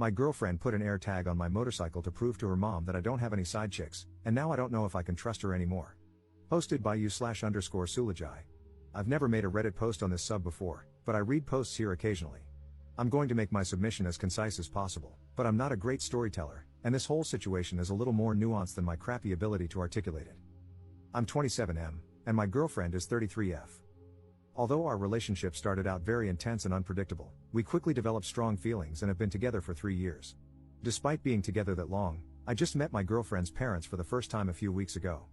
My girlfriend put an AirTag on my motorcycle to prove to her mom that I don't have any side chicks, and now I don't know if I can trust her anymore. Posted by /_Sulajai. I've never made a Reddit post on this sub before, but I read posts here occasionally. I'm going to make my submission as concise as possible, but I'm not a great storyteller, and this whole situation is a little more nuanced than my crappy ability to articulate it. I'm 27M, and my girlfriend is 33F. Although our relationship started out very intense and unpredictable, we quickly developed strong feelings and have been together for 3 years. Despite being together that long, I just met my girlfriend's parents for the first time a few weeks ago.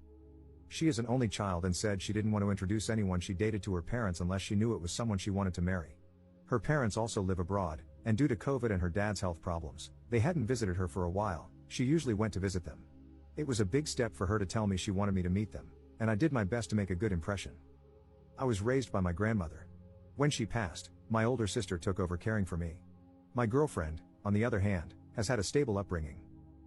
She is an only child and said she didn't want to introduce anyone she dated to her parents unless she knew it was someone she wanted to marry. Her parents also live abroad, and due to COVID and her dad's health problems, they hadn't visited her for a while. She usually went to visit them. It was a big step for her to tell me she wanted me to meet them, and I did my best to make a good impression. I was raised by my grandmother. When she passed, my older sister took over caring for me. My girlfriend, on the other hand, has had a stable upbringing.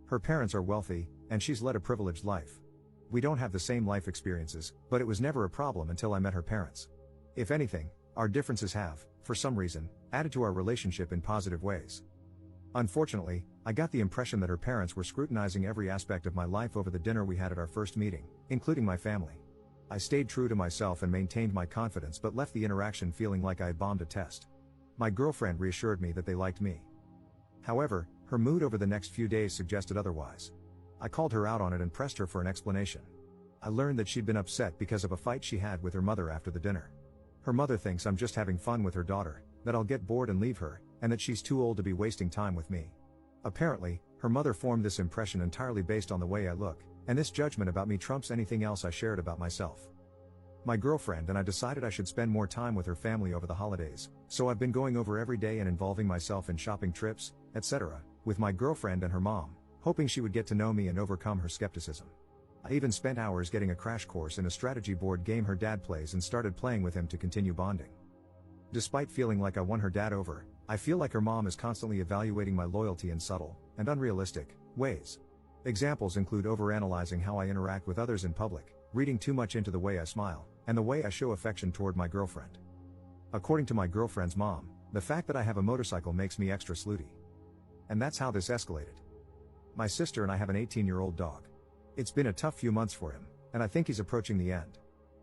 Her parents are wealthy, and she's led a privileged life. We don't have the same life experiences, but it was never a problem until I met her parents. If anything, our differences have, for some reason, added to our relationship in positive ways. Unfortunately, I got the impression that her parents were scrutinizing every aspect of my life over the dinner we had at our first meeting, including my family. I stayed true to myself and maintained my confidence but left the interaction feeling like I had bombed a test. My girlfriend reassured me that they liked me. However, her mood over the next few days suggested otherwise. I called her out on it and pressed her for an explanation. I learned that she'd been upset because of a fight she had with her mother after the dinner. Her mother thinks I'm just having fun with her daughter, that I'll get bored and leave her, and that she's too old to be wasting time with me. Apparently, her mother formed this impression entirely based on the way I look, and this judgment about me trumps anything else I shared about myself. My girlfriend and I decided I should spend more time with her family over the holidays, so I've been going over every day and involving myself in shopping trips, etc., with my girlfriend and her mom, hoping she would get to know me and overcome her skepticism. I even spent hours getting a crash course in a strategy board game her dad plays and started playing with him to continue bonding. Despite feeling like I won her dad over, I feel like her mom is constantly evaluating my loyalty in subtle, and unrealistic, ways. Examples include overanalyzing how I interact with others in public, reading too much into the way I smile, and the way I show affection toward my girlfriend. According to my girlfriend's mom, the fact that I have a motorcycle makes me extra slutty. And that's how this escalated. My sister and I have an 18-year-old dog. It's been a tough few months for him, and I think he's approaching the end.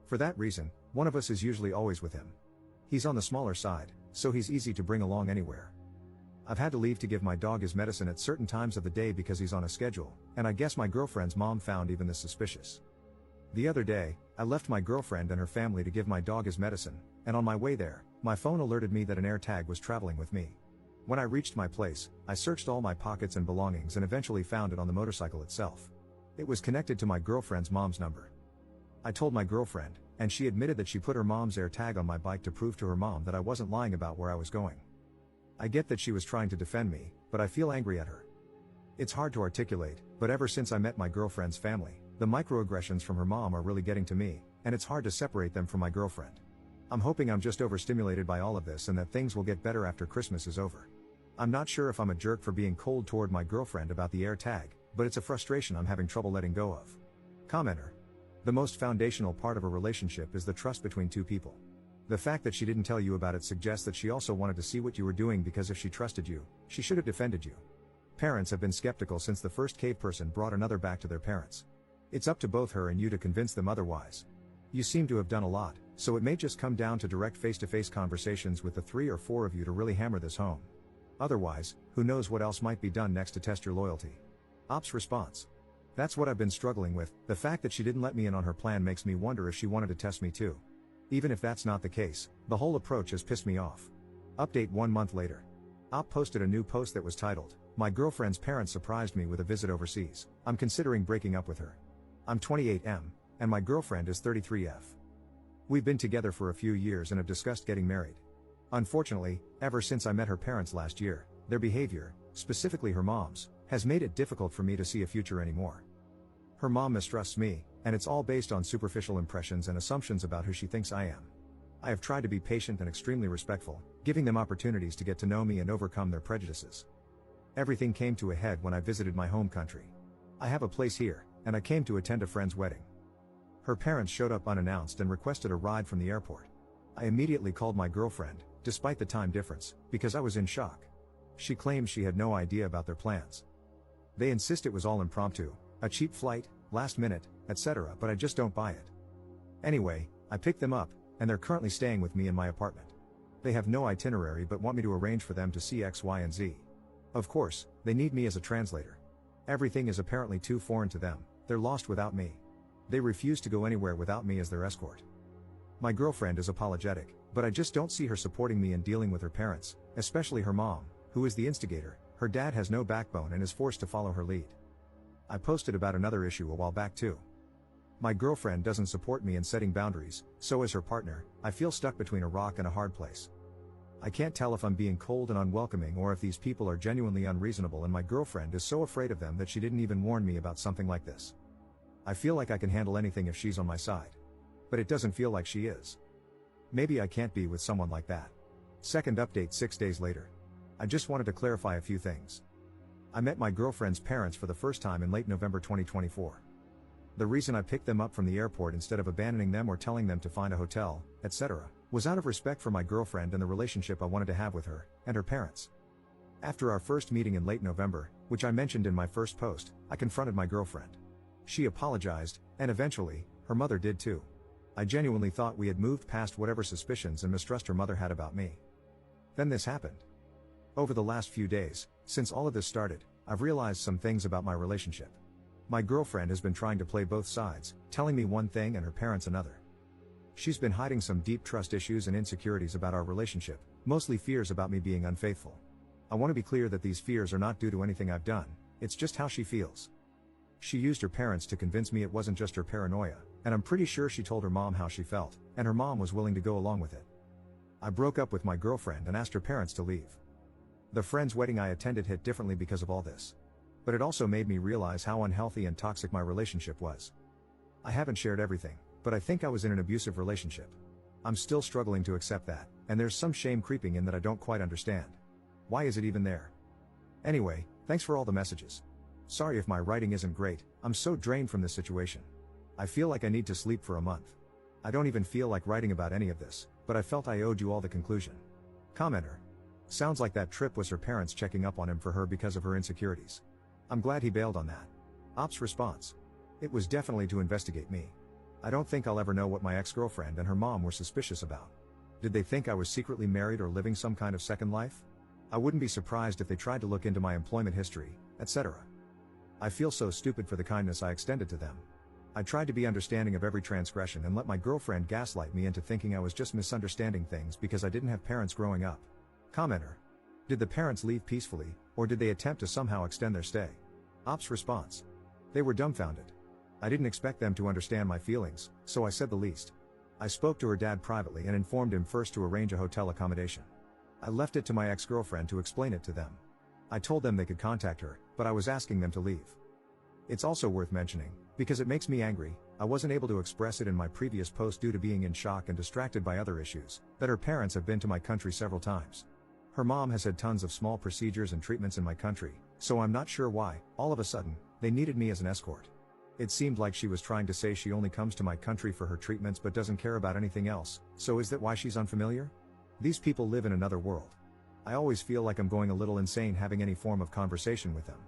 For that reason, one of us is usually always with him. He's on the smaller side, so he's easy to bring along anywhere. I've had to leave to give my dog his medicine at certain times of the day because he's on a schedule, and I guess my girlfriend's mom found even this suspicious. The other day, I left my girlfriend and her family to give my dog his medicine, and on my way there, my phone alerted me that an AirTag was traveling with me. When I reached my place, I searched all my pockets and belongings and eventually found it on the motorcycle itself. It was connected to my girlfriend's mom's number. I told my girlfriend, and she admitted that she put her mom's AirTag on my bike to prove to her mom that I wasn't lying about where I was going. I get that she was trying to defend me, but I feel angry at her. It's hard to articulate, but ever since I met my girlfriend's family, the microaggressions from her mom are really getting to me, and it's hard to separate them from my girlfriend. I'm hoping I'm just overstimulated by all of this and that things will get better after Christmas is over. I'm not sure if I'm a jerk for being cold toward my girlfriend about the AirTag, but it's a frustration I'm having trouble letting go of. Commenter. The most foundational part of a relationship is the trust between two people. The fact that she didn't tell you about it suggests that she also wanted to see what you were doing because if she trusted you, she should have defended you. Parents have been skeptical since the first cave person brought another back to their parents. It's up to both her and you to convince them otherwise. You seem to have done a lot, so it may just come down to direct face-to-face conversations with the 3 or 4 of you to really hammer this home. Otherwise, who knows what else might be done next to test your loyalty. Ops response. That's what I've been struggling with. The fact that she didn't let me in on her plan makes me wonder if she wanted to test me too. Even if that's not the case, the whole approach has pissed me off. Update 1 month later. Op posted a new post that was titled, "My girlfriend's parents surprised me with a visit overseas. I'm considering breaking up with her. I'm 28M, and my girlfriend is 33F. We've been together for a few years and have discussed getting married. Unfortunately, ever since I met her parents last year, their behavior, specifically her mom's, has made it difficult for me to see a future anymore. Her mom mistrusts me, and it's all based on superficial impressions and assumptions about who she thinks I am. I have tried to be patient and extremely respectful, giving them opportunities to get to know me and overcome their prejudices. Everything came to a head when I visited my home country. I have a place here, and I came to attend a friend's wedding. Her parents showed up unannounced and requested a ride from the airport. I immediately called my girlfriend, despite the time difference, because I was in shock. She claims she had no idea about their plans. They insist it was all impromptu, a cheap flight, last minute, etc., but I just don't buy it. Anyway, I picked them up, and they're currently staying with me in my apartment. They have no itinerary but want me to arrange for them to see X, Y, and Z. Of course, they need me as a translator. Everything is apparently too foreign to them, they're lost without me. They refuse to go anywhere without me as their escort. My girlfriend is apologetic, but I just don't see her supporting me in dealing with her parents, especially her mom, who is the instigator. Her dad has no backbone and is forced to follow her lead. I posted about another issue a while back too. My girlfriend doesn't support me in setting boundaries, so as her partner, I feel stuck between a rock and a hard place. I can't tell if I'm being cold and unwelcoming or if these people are genuinely unreasonable, and my girlfriend is so afraid of them that she didn't even warn me about something like this. I feel like I can handle anything if she's on my side. But it doesn't feel like she is. Maybe I can't be with someone like that. Second update 6 days later. I just wanted to clarify a few things. I met my girlfriend's parents for the first time in late November 2024. The reason I picked them up from the airport instead of abandoning them or telling them to find a hotel, etc., was out of respect for my girlfriend and the relationship I wanted to have with her and her parents. After our first meeting in late November, which I mentioned in my first post, I confronted my girlfriend. She apologized, and eventually, her mother did too. I genuinely thought we had moved past whatever suspicions and mistrust her mother had about me. Then this happened. Over the last few days, since all of this started, I've realized some things about my relationship. My girlfriend has been trying to play both sides, telling me one thing and her parents another. She's been hiding some deep trust issues and insecurities about our relationship, mostly fears about me being unfaithful. I want to be clear that these fears are not due to anything I've done, it's just how she feels. She used her parents to convince me it wasn't just her paranoia, and I'm pretty sure she told her mom how she felt, and her mom was willing to go along with it. I broke up with my girlfriend and asked her parents to leave. The friend's wedding I attended hit differently because of all this. But it also made me realize how unhealthy and toxic my relationship was. I haven't shared everything, but I think I was in an abusive relationship. I'm still struggling to accept that, and there's some shame creeping in that I don't quite understand. Why is it even there? Anyway, thanks for all the messages. Sorry if my writing isn't great, I'm so drained from this situation. I feel like I need to sleep for a month. I don't even feel like writing about any of this, but I felt I owed you all the conclusion. Commenter. Sounds like that trip was her parents checking up on him for her because of her insecurities. I'm glad he bailed on that. Ops response. It was definitely to investigate me. I don't think I'll ever know what my ex-girlfriend and her mom were suspicious about. Did they think I was secretly married or living some kind of second life? I wouldn't be surprised if they tried to look into my employment history, etc. I feel so stupid for the kindness I extended to them. I tried to be understanding of every transgression and let my girlfriend gaslight me into thinking I was just misunderstanding things because I didn't have parents growing up. Commenter. Did the parents leave peacefully, or did they attempt to somehow extend their stay? Ops response. They were dumbfounded. I didn't expect them to understand my feelings, so I said the least. I spoke to her dad privately and informed him first to arrange a hotel accommodation. I left it to my ex-girlfriend to explain it to them. I told them they could contact her, but I was asking them to leave. It's also worth mentioning, because it makes me angry, I wasn't able to express it in my previous post due to being in shock and distracted by other issues, that her parents have been to my country several times. Her mom has had tons of small procedures and treatments in my country, so I'm not sure why, all of a sudden, they needed me as an escort. It seemed like she was trying to say she only comes to my country for her treatments but doesn't care about anything else, so is that why she's unfamiliar? These people live in another world. I always feel like I'm going a little insane having any form of conversation with them.